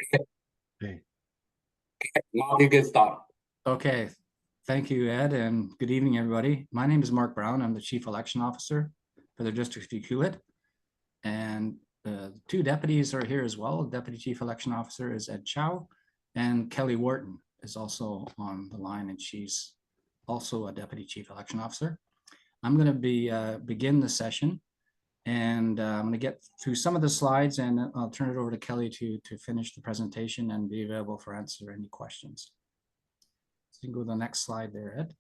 Okay. Now you can start. Okay, thank you, Ed, and good evening, everybody. My name is Mark Brown. I'm the Chief Election Officer for the District of Coquitlam. And two deputies are here as well. Deputy Chief Election Officer is Ed Chow, and Kelly Wharton is also on the line, and she's also a Deputy Chief Election Officer. I'm going to begin the session, and I'm going to get through some of the slides, and I'll turn it over to Kelly to finish the presentation and be available for answer any questions. So you can go to the next slide there, Ed.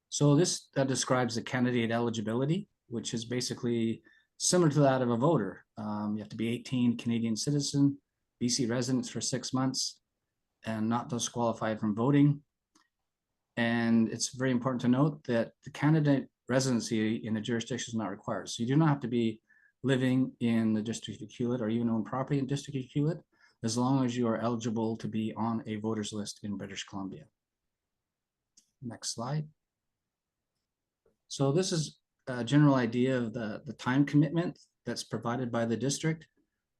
So this describes the candidate eligibility, which is basically similar to that of a voter. You have to be 18, Canadian citizen, BC residents for 6 months, and not disqualified from voting. And it's very important to note that the candidate residency in the jurisdiction is not required. So you do not have to be living in the District of Coquitlam or even own property in District of Coquitlam, as long as you are eligible to be on a voters list in British Columbia. Next slide. So this is a general idea of the time commitment that's provided by the district.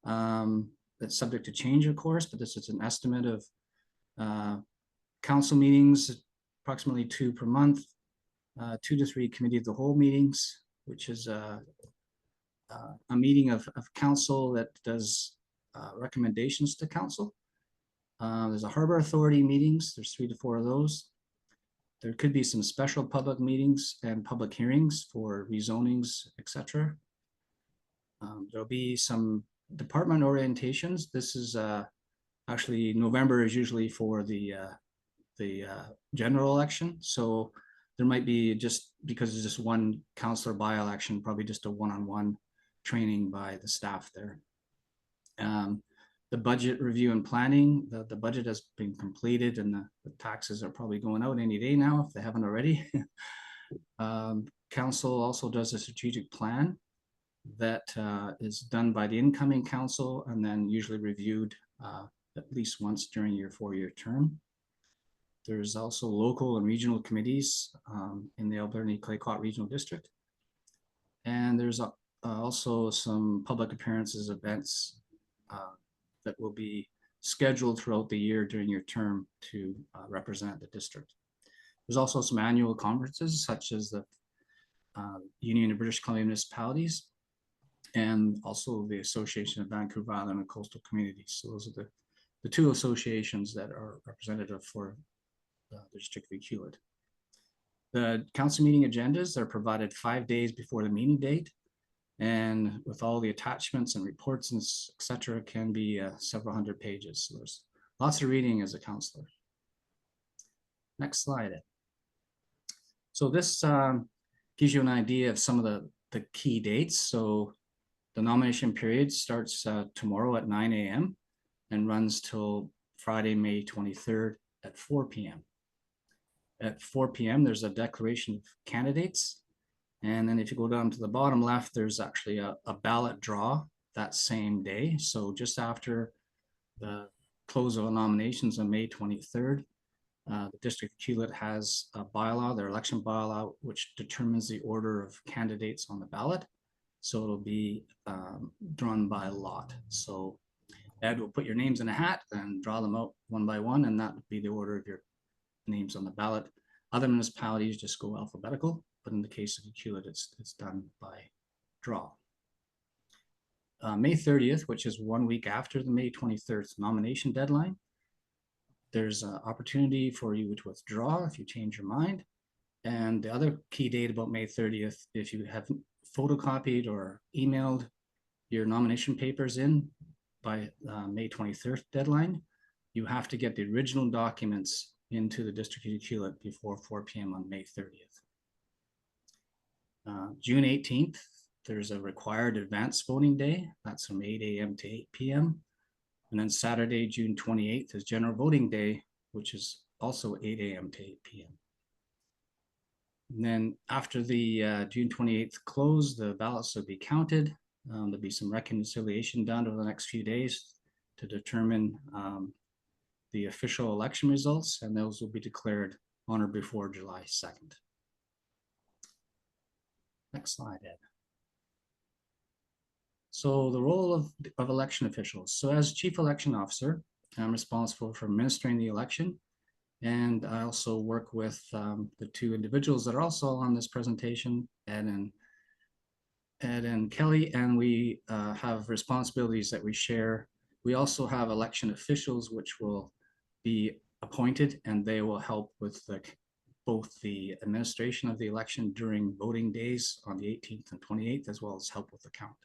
That's subject to change, of course, but this is an estimate of council meetings, approximately 2 per month, 2 to 3 committee of the whole meetings, which is a meeting of council that does recommendations to council. There's a harbor authority meetings. There's 3 to 4 of those. There could be some special public meetings and public hearings for rezonings, etc. There'll be some department orientations. This is actually November is usually for the general election. So there might be, just because it's just one councillor by-election, probably just a one-on-one training by the staff there. The budget review and planning, the budget has been completed, and the taxes are probably going out any day now if they haven't already. Council also does a strategic plan that is done by the incoming council and then usually reviewed at least once during your 4-year term. There's also local and regional committees in the Alberni-Clayoquot Regional District. And there's also some public appearances, events that will be scheduled throughout the year during your term to represent the district. There's also some annual conferences, such as the Union of British Columbia Municipalities, and also the Association of Vancouver Island and Coastal Communities. So those are the 2 associations that are representative for the District of Coquitlam. The council meeting agendas are provided 5 days before the meeting date, and with all the attachments and reports and etc., can be several hundred pages. So there's lots of reading as a councillor. Next slide. So this gives you an idea of some of the key dates. So the nomination period starts tomorrow at 9 a.m. and runs till Friday, May 23rd at 4 p.m. At 4 p.m., there's a declaration of candidates. And then if you go down to the bottom left, there's actually a ballot draw that same day. So just after the close of nominations on May 23rd, the District of Coquitlam has a bylaw, their election bylaw, which determines the order of candidates on the ballot. So it'll be drawn by lot. So Ed will put your names in a hat and draw them out one by one, and that would be the order of your names on the ballot. Other municipalities just go alphabetical, but in the case of Coquitlam, it's done by draw. May 30th, which is 1 week after the May 23rd nomination deadline, there's an opportunity for you to withdraw if you change your mind. And the other key date about May 30th, if you have photocopied or emailed your nomination papers in by May 23rd deadline, you have to get the original documents into the District of Coquitlam before 4 p.m. on May 30th. June 18th, there's a required advance voting day. That's from 8 a.m. to 8 p.m. And then Saturday, June 28th is general voting day, which is also 8 a.m. to 8 p.m. And then after the June 28th close, the ballots will be counted. There'll be some reconciliation done over the next few days to determine the official election results, and those will be declared on or before July 2nd. Next slide, Ed. So the role of election officials. So as chief election officer, I'm responsible for administering the election. And I also work with the two individuals that are also on this presentation, Ed and Kelly, and we have responsibilities that we share. We also have election officials, which will be appointed, and they will help with both the administration of the election during voting days on the 18th and 28th, as well as help with the count.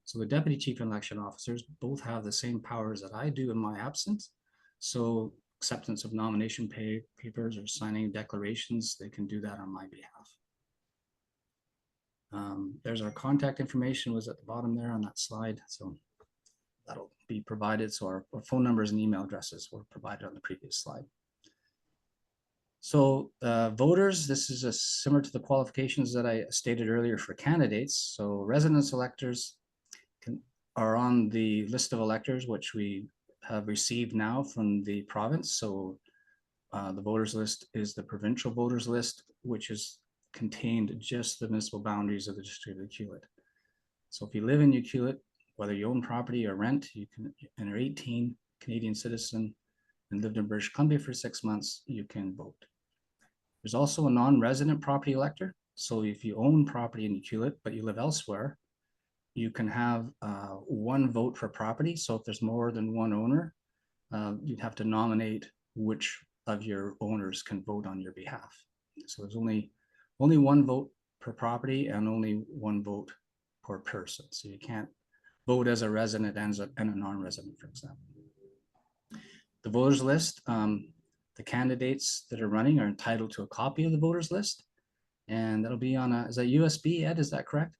So the deputy chief election officers both have the same powers that I do in my absence. So acceptance of nomination papers or signing declarations, they can do that on my behalf. There's our contact information was at the bottom there on that slide. So that'll be provided. So our phone numbers and email addresses were provided on the previous slide. So voters, this is similar to the qualifications that I stated earlier for candidates. So residence electors are on the list of electors, which we have received now from the province. So the voters list is the provincial voters list, which is contained just the municipal boundaries of the district of Ucluelet. So if you live in Ucluelet, whether you own property or rent, you can, and are 18, Canadian citizen, and lived in British Columbia for 6 months, you can vote. There's also a non-resident property elector. So if you own property in Ucluelet, but you live elsewhere, you can have one vote for property. So if there's more than one owner, you'd have to nominate which of your owners can vote on your behalf. So there's only one vote per property and only one vote per person. So you can't vote as a resident and a non-resident, for example. The voters list, the candidates that are running are entitled to a copy of the voters list. And that'll be on is that USB, Ed, is that correct?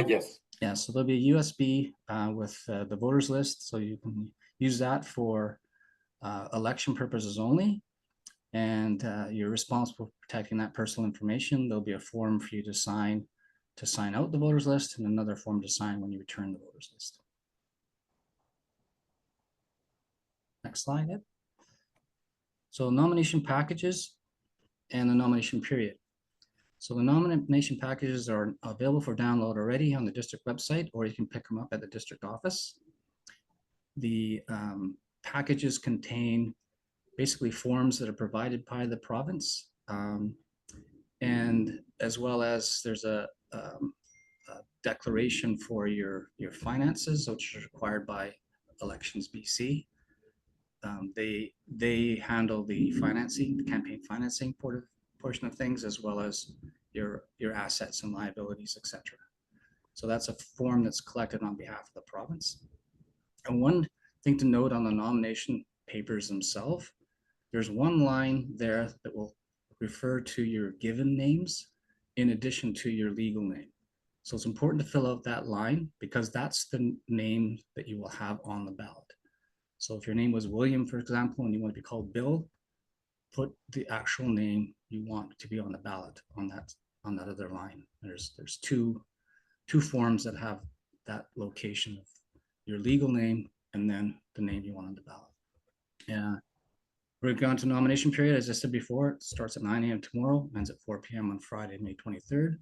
Yes. Yeah, so there'll be a USB with the voters list. So you can use that for election purposes only. And you're responsible for protecting that personal information. There'll be a form for you to sign out the voters list, and another form to sign when you return the voters list. Next slide, Ed. So nomination packages and the nomination period. So the nomination packages are available for download already on the district website, or you can pick them up at the district office. The packages contain basically forms that are provided by the province, and as well as there's a declaration for your finances, which is required by Elections BC. They handle the financing, the campaign financing portion of things, as well as your assets and liabilities, etc. So that's a form that's collected on behalf of the province. And one thing to note on the nomination papers themselves, there's one line there that will refer to your given names in addition to your legal name. So it's important to fill out that line because that's the name that you will have on the ballot. So if your name was William, for example, and you want to be called Bill, put the actual name you want to be on the ballot on that other line. There's two forms that have that location of your legal name and then the name you want on the ballot. Yeah. We're going to nomination period. As I said before, it starts at 9 a.m. tomorrow, ends at 4 p.m. on Friday, May 23rd.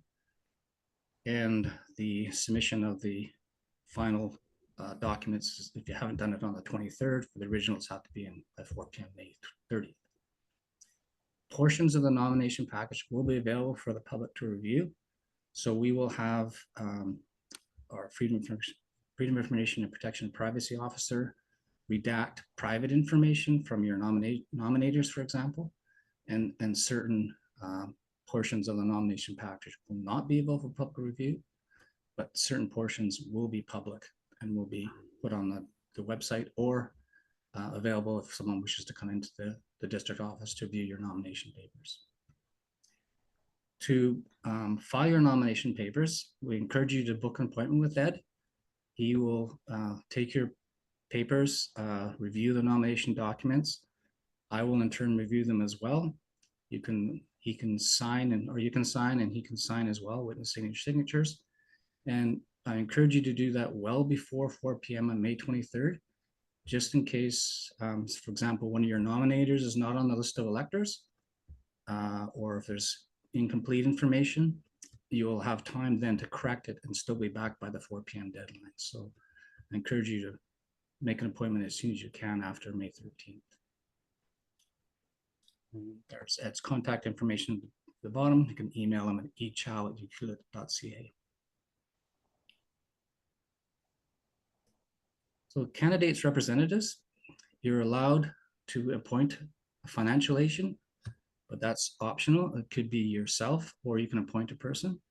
And the submission of the final documents, if you haven't done it on the 23rd, for the originals have to be in by 4 p.m. May 30th. Portions of the nomination package will be available for the public to review. So we will have our Freedom of Information and Protection and Privacy Officer redact private information from your nominators, for example, and certain portions of the nomination package will not be available for public review, but certain portions will be public and will be put on the website or available if someone wishes to come into the district office to view your nomination papers. To file your nomination papers, we encourage you to book an appointment with Ed. He will take your papers, review the nomination documents. I will in turn review them as well. He can sign or you can sign and he can sign as well, witnessing your signatures. And I encourage you to do that well before 4 p.m. on May 23rd, just in case, for example, one of your nominators is not on the list of electors, or if there's incomplete information. you'll have time then to correct it and still be back by the 4 p.m. deadline. So I encourage you to make an appointment as soon as you can after May 13th. There's Ed's contact information at the bottom. You can email him at echow@ucluelet.ca. So candidates representatives, you're allowed to appoint a financial agent, but that's optional. It could be yourself, or you can appoint a person.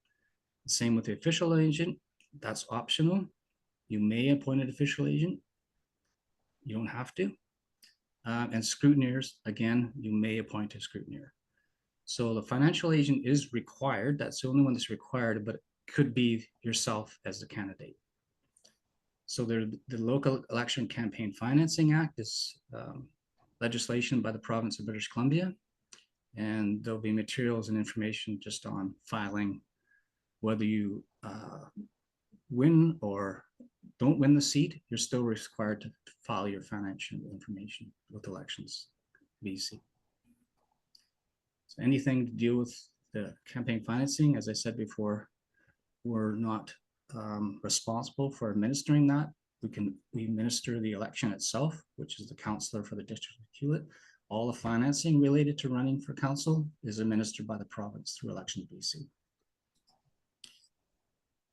Same with the official agent, that's optional. You may appoint an official agent. You don't have to. And scrutineers, again, you may appoint a scrutineer. So the financial agent is required. That's the only one that's required, but it could be yourself as the candidate. So the Local Election Campaign Financing Act is legislation by the province of British Columbia. And there'll be materials and information just on filing, whether you win or don't win the seat, you're still required to file your financial information with Elections BC. So anything to deal with the campaign financing, as I said before, we're not responsible for administering that. We administer the election itself, which is the councillor for the District of Hewlett. All the financing related to running for council is administered by the province through Elections BC.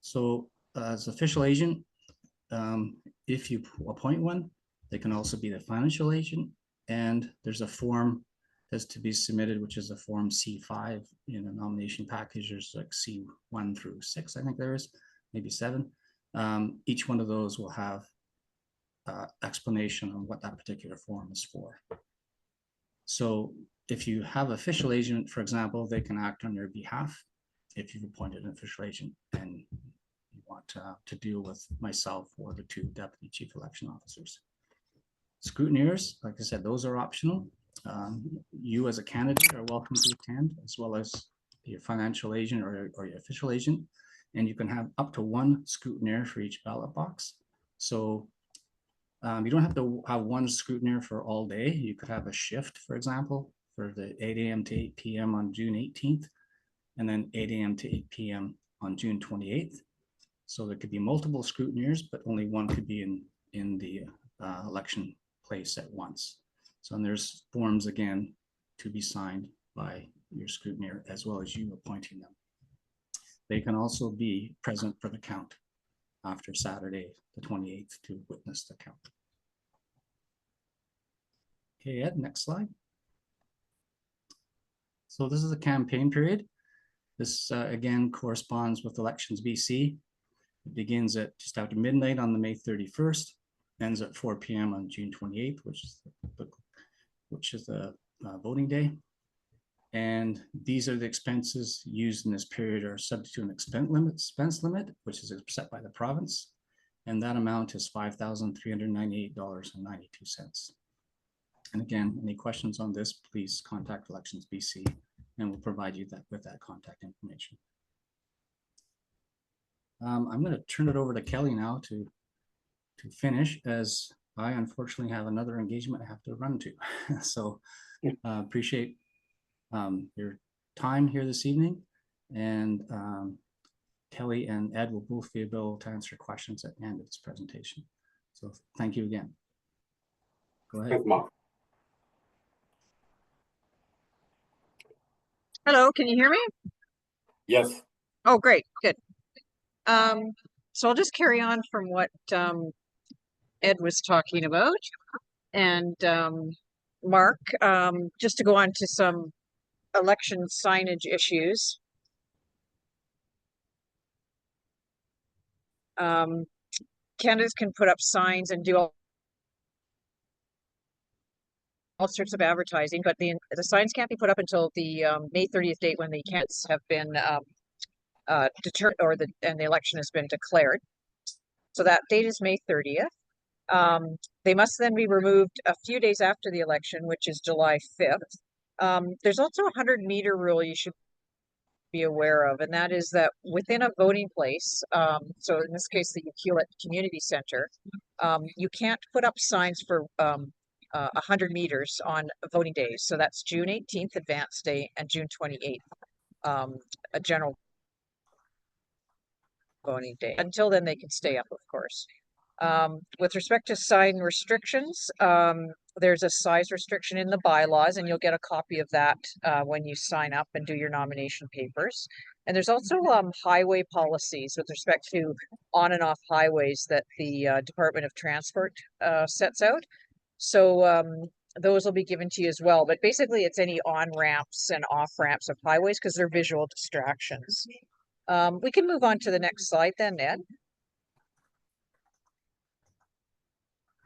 So as official agent, if you appoint one, they can also be the financial agent. And there's a form that's to be submitted, which is a form C5 in a nomination package. There's like C1 through 6, I think there is, maybe 7. Each one of those will have explanation on what that particular form is for. So if you have official agent, for example, they can act on your behalf if you've appointed an official agent and you want to deal with myself or the 2 deputy chief election officers. Scrutineers, like I said, those are optional. You as a candidate are welcome to attend, as well as your financial agent or your official agent. And you can have up to 1 scrutineer for each ballot box. So you don't have to have 1 scrutineer for all day. You could have a shift, for example, for the 8 a.m. to 8 p.m. on June 18th, and then 8 a.m. to 8 p.m. on June 28th. So there could be multiple scrutineers, but only 1 could be in the election place at once. So and there's forms, again, to be signed by your scrutineer, as well as you appointing them. They can also be present for the count after Saturday, the 28th, to witness the count. Okay, Ed, next slide. So this is a campaign period. This, again, corresponds with Elections BC. It begins at just after midnight on the May 31st, ends at 4 p.m. on June 28th, which is the voting day. And these are the expenses used in this period are subject to an expense limit, which is set by the province. And that amount is $5,398.92. And again, any questions on this, please contact Elections BC and we'll provide you with that contact information. I'm going to turn it over to Kelly now to finish, as I unfortunately have another engagement I have to run to. So appreciate your time here this evening, and Kelly and Ed will both be able to answer questions at the end of this presentation. So thank you again. Go ahead. Thanks, Mark. Hello, can you hear me? Yes. Oh, great, good. So I'll just carry on from what Ed was talking about, and Mark, just to go on to some election signage issues. Candidates can put up signs and do all sorts of advertising, but the signs can't be put up until the May 30th date, when the candidates have been determined, or the election has been declared. So that date is May 30th. They must then be removed a few days after the election, which is July 5th. There's also a 100-meter rule you should be aware of, and that is that within a voting place, so in this case the Hewlett Community Center, you can't put up signs for 100 meters on voting days. So that's June 18th, Advance Day, and June 28th, a general voting day. Until then, they can stay up, of course. With respect to sign restrictions, there's a size restriction in the bylaws, and you'll get a copy of that when you sign up and do your nomination papers. And there's also highway policies with respect to on and off highways that the Department of Transport sets out. So those will be given to you as well. But basically, it's any on ramps and off ramps of highways because they're visual distractions. We can move on to the next slide then, Ned.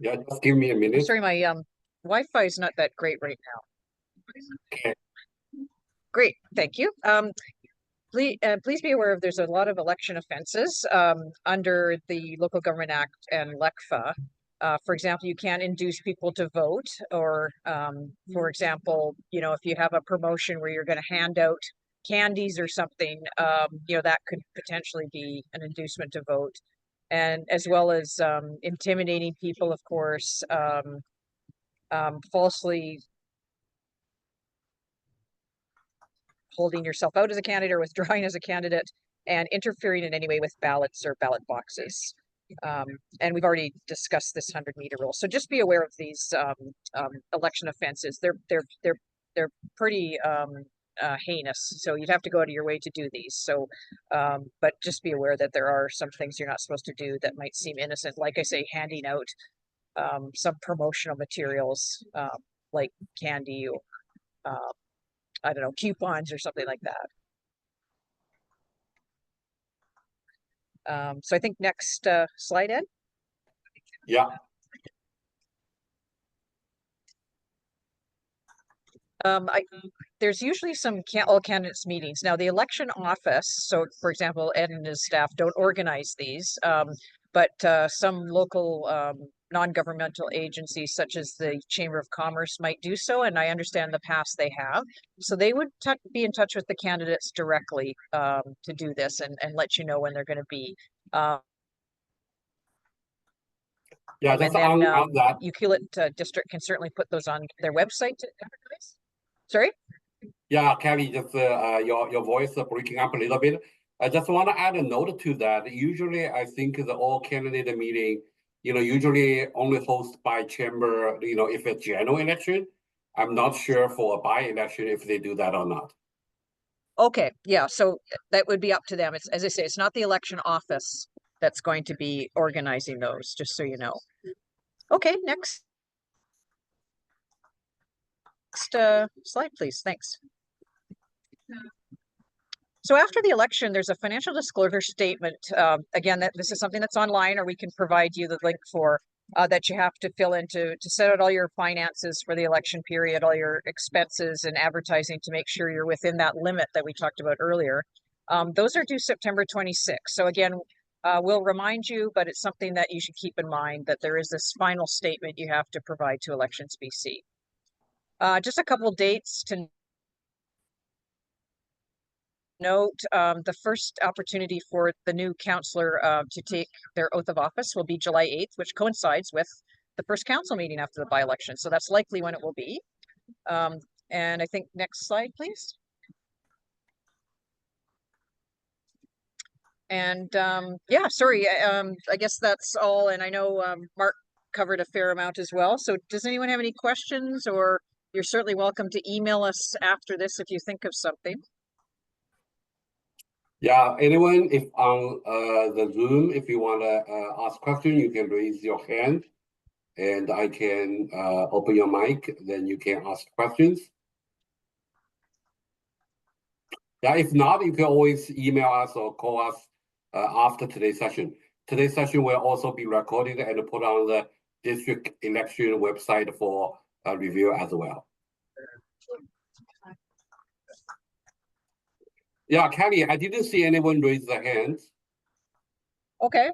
Yeah, just give me a I'm minute. sorry, my Wi-Fi is not that great right now. Okay. Great, thank you. Please be aware of there's a lot of election offenses under the Local Government Act and LECFA. For example, you can't induce people to vote, or for example, if you have a promotion where you're going to hand out candies or something, that could potentially be an inducement to vote. And as well as intimidating people, of course, falsely holding yourself out as a candidate or withdrawing as a candidate, and interfering in any way with ballots or ballot boxes. And we've already discussed this 100-meter rule. So just be aware of these election offenses. They're pretty heinous, so you'd have to go out of your way to do these. So, but just be aware that there are some things you're not supposed to do that might seem innocent. Like I say, handing out some promotional materials like candy or I don't know, coupons or something like that. So I think next slide, Ed. Yeah. There's usually some all candidates meetings. Now, the election office, so for example, Ed and his staff don't organize these, but some local non-governmental agencies such as the Chamber of Commerce might do so, and I understand in the past they have. So they would be in touch with the candidates directly to do this and let you know when they're going to be. Yeah, And just then on that. Ucluelet District can certainly put those on their website to advertise. Sorry? Yeah, Kelly, just your voice breaking up a little bit. I just want to add a note to that. Usually, I think the all candidate meeting, usually only hosted by chamber, if it's general election. I'm not sure for a by-election if they do that or not. Okay, yeah, so that would be up to them. It's, as I say, it's not the election office that's going to be organizing those, just so you know. Okay, next slide, please. Thanks. So after the election, there's a financial disclosure statement. Again, this is something that's online, or we can provide you the link for that you have to fill in to set out all your finances for the election period, all your expenses and advertising to make sure you're within that limit that we talked about earlier. Those are due September 26th. So again, we'll remind you, but it's something that you should keep in mind that there is this final statement you have to provide to Elections BC. Just a couple dates to note. The first opportunity for the new councillor to take their oath of office will be July 8th, which coincides with the first council meeting after the by-election. So that's likely when it will be. And I think next slide, please. And yeah, sorry, I guess that's all. And I know Mark covered a fair amount as well. So does anyone have any questions, or you're certainly welcome to email us after this if you think of something. Yeah, anyone, if on the Zoom, if you want to ask question, you can raise your hand and I can open your mic, then you can ask questions. Yeah, if not, you can always email us or call us after today's session. Today's session will also be recorded and put on the district election website for review as well. Yeah, Kelly, I didn't see anyone raise their hands. Okay.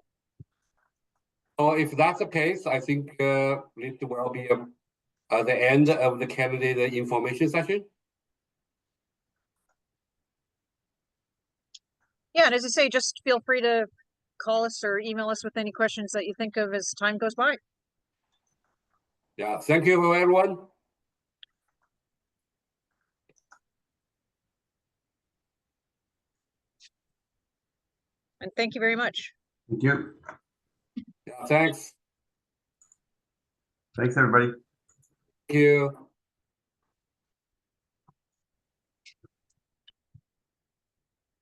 So if that's the case, I think it will be the end of the candidate information session. Yeah, and as I say, just feel free to call us or email us with any questions that you think of as time goes by. Yeah, thank you everyone. And thank you very much. Thank you. Yeah, thanks. Thanks, everybody. Thank you.